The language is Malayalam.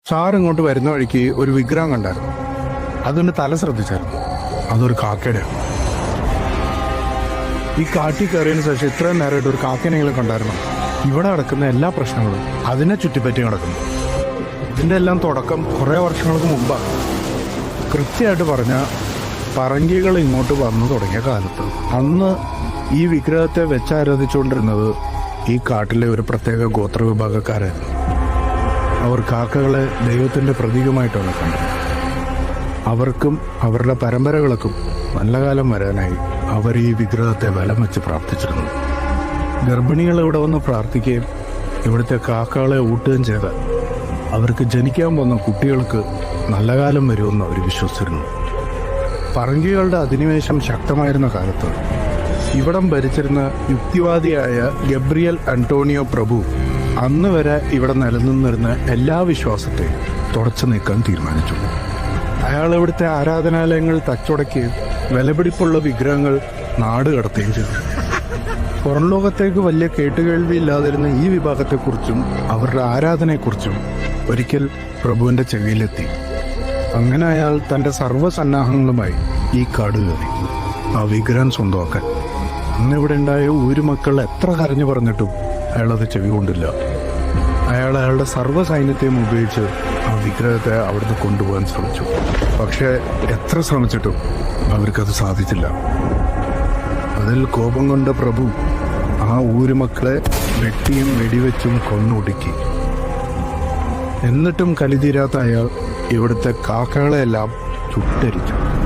സാർ ഇങ്ങോട്ട് വരുന്ന വഴിക്ക് ഒരു വിഗ്രഹം കണ്ടായിരുന്നു. അതിന്റെ തല ശ്രദ്ധിച്ചായിരുന്നു. അതൊരു കാക്കയുടെയാണ്. ഈ കാട്ടിൽ കയറിയതിനു ശേഷം ഇത്രയും നേരമായിട്ട് ഒരു കാക്കനെങ്കിലും കണ്ടായിരുന്നു. ഇവിടെ നടക്കുന്ന എല്ലാ പ്രശ്നങ്ങളും അതിനെ ചുറ്റിപ്പറ്റി നടക്കുന്നു. ഇതിന്റെ എല്ലാം തുടക്കം കുറേ വർഷങ്ങൾക്ക് മുമ്പാണ്. കൃത്യമായിട്ട് പറഞ്ഞ പറങ്കികൾ ഇങ്ങോട്ട് വന്നു തുടങ്ങിയ കാലത്ത് അന്ന് ഈ വിഗ്രഹത്തെ വെച്ചാരാധിച്ചുകൊണ്ടിരുന്നത് ഈ കാട്ടിലെ ഒരു പ്രത്യേക ഗോത്ര വിഭാഗക്കാരായിരുന്നു. അവർ കാക്കകളെ ദൈവത്തിന്റെ പ്രതീകമായിട്ടാണ് കണ്ടത്. അവർക്കും അവരുടെ പരമ്പരകൾക്കും നല്ല കാലം വരാനായി അവർ ഈ വിഗ്രഹത്തെ വലം വെച്ച് പ്രാർത്ഥിച്ചിരുന്നു. ഗർഭിണികൾ ഇവിടെ വന്ന് പ്രാർത്ഥിക്കുകയും ഇവിടുത്തെ കാക്കകളെ ഊട്ടുകയും ചെയ്താൽ അവർക്ക് ജനിക്കാൻ പോകുന്ന കുട്ടികൾക്ക് നല്ല കാലം വരുമെന്ന് അവർ വിശ്വസിച്ചിരുന്നു. പറങ്കികളുടെ അധിനിവേശം ശക്തമായിരുന്ന കാലത്ത് ഇവിടം ഭരിച്ചിരുന്ന യുക്തിവാദിയായ ഗബ്രിയൽ അന്റോണിയോ പ്രഭു അന്ന് വരെ ഇവിടെ നിലനിന്നിരുന്ന എല്ലാ വിശ്വാസത്തെയും തുടച്ചു നീക്കാൻ തീരുമാനിച്ചു. അയാൾ ഇവിടുത്തെ ആരാധനാലയങ്ങൾ തച്ചുടയ്ക്കുകയും വിലപിടിപ്പുള്ള വിഗ്രഹങ്ങൾ നാട് കടത്തുകയും ചെയ്തു. പുറം ലോകത്തേക്ക് വലിയ കേട്ടുകേൾവിയില്ലാതിരുന്ന ഈ വിഭാഗത്തെക്കുറിച്ചും അവരുടെ ആരാധനയെക്കുറിച്ചും ഒരിക്കൽ പ്രഭുവിന്റെ ചെവിയിലെത്തി. അങ്ങനെ അയാൾ തന്റെ സർവ്വസന്നാഹങ്ങളുമായി ഈ കാട് കയറി ആ വിഗ്രഹം സ്വന്തമാക്കാൻ. അന്നിവിടെ ഉണ്ടായ ഊരുമക്കൾ എത്ര കരഞ്ഞു പറഞ്ഞിട്ടും അയാളത് ചെവി കൊണ്ടില്ല. അയാളുടെ സർവ്വ സൈന്യത്തെയും ഉപയോഗിച്ച് ആ വിഗ്രഹത്തെ അവിടുന്ന് കൊണ്ടുപോകാൻ ശ്രമിച്ചു. പക്ഷെ എത്ര ശ്രമിച്ചിട്ടും അവർക്കത് സാധിച്ചില്ല. അതിൽ കോപം കൊണ്ട പ്രഭു ആ ഊരുമക്കളെ വെട്ടിയും വെടിവെച്ചും കൊന്നൊടുക്കി. എന്നിട്ടും കലിതീരാത്ത അയാൾ ഇവിടുത്തെ കാക്കകളെല്ലാം ചുട്ടരിച്ചു.